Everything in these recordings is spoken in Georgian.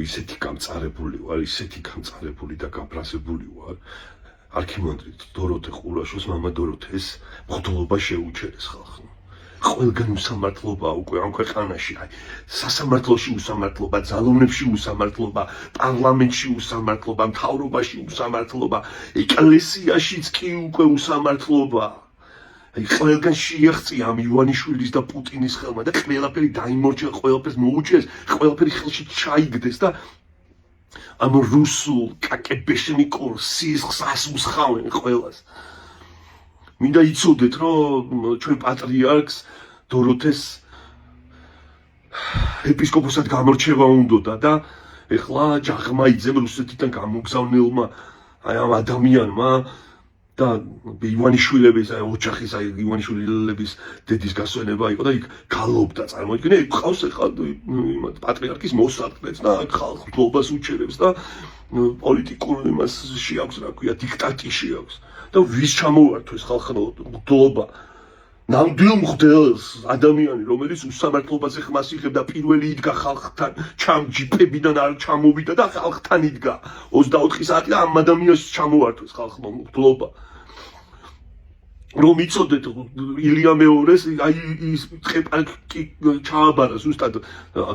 ისეთი გამწარებული ვარ, ისეთი გამწარებული და გაბრაზებული ვარ. არქიმანდრიტ დოროთე ყურაშოს მამა დოროთეს მღვდლობა შეუჩერეს ხალხმა. ყველგან უსამართლობა უკვე ამ ქვეყანაში, სასამართლოში უსამართლობა, ძალოვნებში უსამართლობა, პარლამენტში უსამართლობა, მთავრობაში უსამართლობა, ეკლესიაშიც კი უკვე უსამართლობა. ყველგან შეიღწია ამ ივანიშვილის და პუტინის ხელმა და ყველაფერი დაიმორჩა, ყველაფერს მოუჭერეს, ყველაფერი ხელში ჩაიგდეს და ამ რუსულ კაკებეშნიკურ სისხლს ასუსხავენ ყველას. მინდა იცოდეთ, რომ ჩვენ პატრიარქს დოროთეს ეპისკოპოსად გამორჩევა უნდოდა და ეხლა ჯაღმაიძემ რუსეთიდან გამოგზავნილმა ამ ადამიანმა და ივანიშვილების ოჯახის ივანიშვილების დედის გასვენება იყო და იქ გალობდა წარმოიდგინე იქ ყავს ეხლა პატრიარქის მოსარტყმეც და ხალხს მგლობას უჩერებს და პოლიტიკურ იმას შეაქვს რა ქვია დიქტატი შეაქვს და ვის ჩამოვართვეს ხალხო მგლობა ნამდვილ მღვდელს ადამიანი რომელიც უსამართლობაზე ხმას იღებდა პირველი იდგა ხალხთან ჯიპებიდან არ ჩამოვიდა და ხალხთან იდგა 24 საათი და ამ ადამიანს ჩამოვართვეს ხალხმა მგლობა რომ იცოდეთ ილია მეორეს აი ის წეპარკი ჩააბარა ზუსტად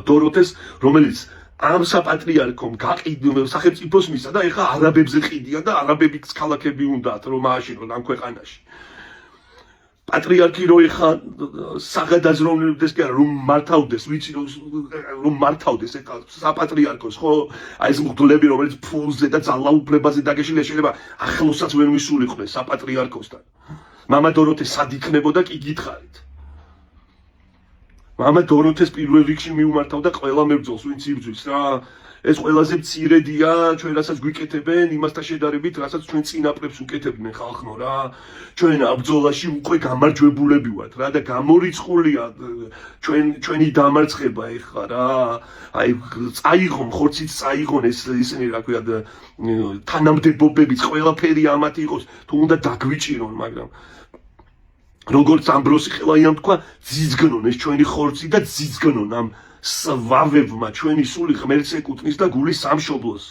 დოროთეს რომელიც ამ საპატრიარქომ გაყიდო სახელმწიფოს მისცა და ეხლა არაბებზე ყიდიან და არაბებიც ქალაქები უნდათ რომ ააშენონ ამ ქვეყანაში პატრიარქი რო ეხა საგადაზროვნებდეს კი არა რომ მართავდეს ვიცი რომ მართავდეს ეხა საპატრიარქოს ხო აი ეს მღვდლები რომელიც ფულზე და ძალაუფლებაზე დაგეშლია შეიძლება ახლოსაც ვერ მისულიყვნენ საპატრიარქოსთან მამა დოროთე სად იქნებოდა კი გითხარით მამა დოროთეს პირველ რიგში მიუმართავდა ყველა მებრძოლს ვინც იბრძვის რა ეს ყველაზე მცირედია ჩვენ რასაც გვიკეთებენ იმასთან შედარებით რასაც ჩვენ წინაპრებს უკეთებდნენ ხალხო რა ჩვენ აბრძოლაში უკვე გამარჯვებულები ვართ რა და გამორიცხულია ჩვენი დამარცხება ეხლა რა აი წაიღონ ხორციც წაიღონ ეს ისინი რა ქვია თანამდებობებიც ყველაფერი ამათი იყოს თუ უნდა დაგვიჭირონ მაგრამ როგორც ამბროსი ხელაიამ თქვა ძიძგნონ ეს ჩვენი ხორცი და ძიძგნონ ამ სვავებმა ჩვენი სული ღმერთს ეკუთვნის და გულის სამშობლოს